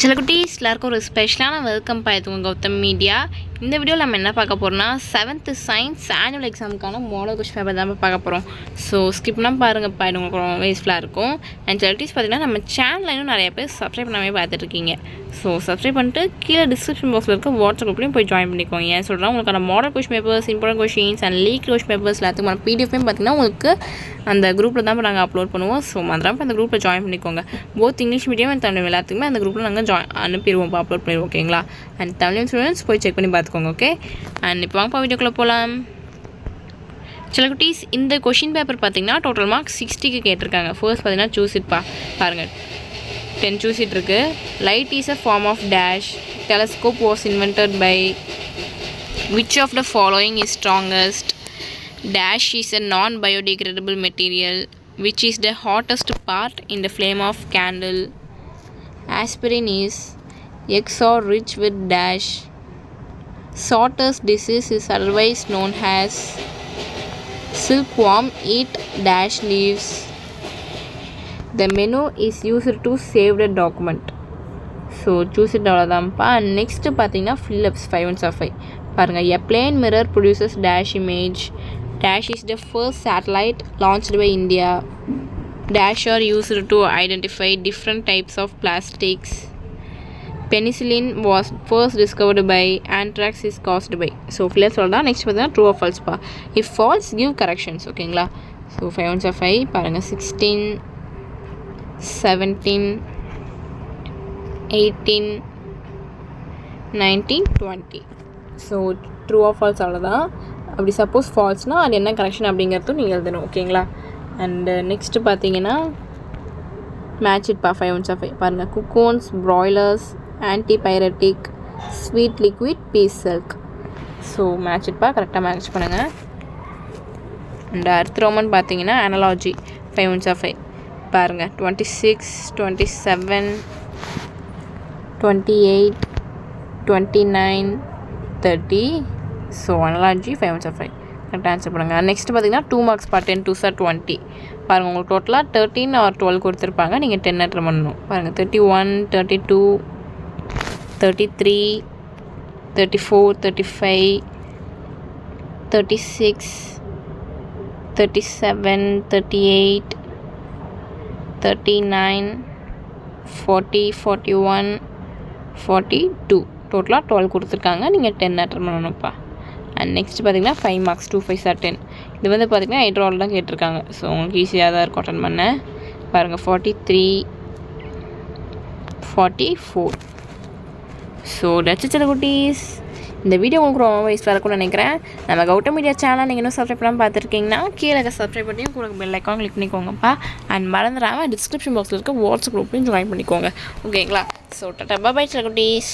சில குட்டீஸ் எல்லாருக்கும் ஒரு ஸ்பெஷலான வெல்கம் பாயத்துங்க கௌதம் மீடியா. இந்த வீடியோவில் நம்ம என்ன பார்க்க போகிறோம்னா 7th சயின்ஸ் ஆனுவல் எக்ஸாமுக்கான மாடல் கொஸ்டின் பேப்பர் தான் பார்க்க போகிறோம். ஸோ ஸ்கிப்னா பாருங்கள் பாயிண்ட் உங்களுக்கு ரொம்ப யூஸ்ஃபுல்லாக இருக்கும். அண்ட் சில குட்டீஸ் பார்த்திங்கன்னா நம்ம சேனலில் இன்னும் நிறைய பேர் சப்ஸ்கிரைப் பண்ணாமே பார்த்துட்ருக்கீங்க. ஸோ சப்ஸ்கிரைப் பண்ணிட்டு கீழே டிஸ்கிரிப்ஷன் பாக்ஸில் இருக்க வாட்ஸ்அப் குரூப்லையும் போய் ஜாயின் பண்ணிக்கோங்க. ஏன் சொல்கிறேன், உங்களுக்கான model question papers, important questions and leak question papers எல்லாத்துக்குமான பிடிஎஃப்லையும் பார்த்திங்கன்னா உங்களுக்கு அந்த குரூப்பில் தான் நாங்கள் அப்லோட் பண்ணுவோம். ஸோ மறந்துடாமல் அந்த குரூப்பில் ஜாயின் பண்ணிக்கோங்க. Both English medium and Tamil எல்லாத்துக்குமே அந்த குரூப்பில் நாங்கள் அனுப்பிடுவோம், அப்லோட் பண்ணிடுவோம். ஓகேங்களா? அண்ட் தமிழ் ஸ்டூடெண்ட்ஸ் போய் செக் பண்ணி பார்த்துக்கோங்க. ஓகே, அண்ட் இப்போ வாங்கப்பா வீடியோக்குள்ளே போகலாம். சில குட்டீஸ் இந்த கொஷின் பேப்பர் பார்த்தீங்கன்னா டோட்டல் மார்க்ஸ் 60க்கு கேட்டிருக்காங்க. ஃபர்ஸ்ட் பார்த்தீங்கன்னா சூஸ் இட்ப்பா பாருங்கள், 10 சூஸ் இட் இருக்குது. Light is a form of dash. Telescope was invented by which of the following is strongest. Dash is a non-biodegradable material. Which is the hottest part in the flame of candle? Aspirin is eggs are rich with dash. Sorter's disease is otherwise known as silkworm eat dash leaves. The menu is used to save the document. So choose it அவ்வளோதான்ப்பா. Next பார்த்தீங்கன்னா fill ups 5/5 பாருங்கள். A plane mirror produces dash image. Dash is the first satellite launched by India. Dash are used to identify different types of plastics. Penicillin was first discovered by anthrax is caused by. So let's solve that. Next பார்த்தா true or false பா. If false give corrections. ஓகேங்களா? So 5/5 பாருங்கள். 16, 17, 18, 19, 20. So true or false அவ்வளோதான். அப்படி suppose ஃபால்ஸ்னால் அது என்ன correction அப்படிங்கிறதும் நீங்கள் எழுதணும். ஓகேங்களா? அண்டு நெக்ஸ்ட்டு பார்த்தீங்கன்னா மேட்ச் இட் பா 5/5 பாருங்கள். Cocoons, broilers, antipyretic, sweet liquid, peace silk. So match it பா கரெக்டாக மேட்ச் பண்ணுங்கள். அண்ட் அடுத்த ரோமன் பார்த்தீங்கன்னா அனாலஜி 5/5 பாருங்கள். 26, 27, 28, 29, 30. ஸோ அனாலஜி 5/5 கரெக்டாக ஆன்சர் பண்ணுங்கள். நெக்ஸ்ட் பார்த்தீங்கன்னா 2 மார்க்ஸ் பா. 10 2s 20 பாருங்கள். உங்களுக்கு டோட்டலாக 13 or 12 கொடுத்துருப்பாங்க. நீங்கள் 10 அட்டன் பண்ணணும். பாருங்கள் 31, 32, 33, 34, 35, 36, 37, 38, 39, 40, 41, 42 டோட்டலாக 12 கொடுத்துருக்காங்க. நீங்கள் 10 அட்டன் பண்ணணும்ப்பா. அண்ட் நெக்ஸ்ட் பார்த்தீங்கன்னா 5 மார்க்ஸ் 2 5s 10. இது வந்து பார்த்திங்கன்னா ஹைட்ரால் தான் கேட்டிருக்காங்க. ஸோ உங்களுக்கு ஈஸியாக தான் இருக்கும் அட்டன் பண்ண. பாருங்கள் 43, 44. ஸோ டச்சு சில குட்டீஸ், இந்த வீடியோ உங்களுக்கு ரொம்ப வயசில் இருக்கும்னு நினைக்கிறேன். நம்ம கௌதம் மீடியா சேனல் நீங்கள் இன்னும் சப்ஸ்கிரைப் பண்ணாமல் பார்த்துருக்கீங்கன்னா கீழே சப்ஸ்கிரைப் பண்ணி உங்களுக்கு பெல் ஐக்கான் கிளிக் பண்ணிக்கோங்கப்பா. அண்ட் மறந்துடாமல் டிஸ்கிரிப்ஷன் பாக்ஸில் இருக்க வாட்ஸ்அப் குரூப்லையும் ஜாயின் பண்ணிக்கோங்க. ஓகேங்களா? ஸோ டாட்டா பை சில குட்டீஸ்.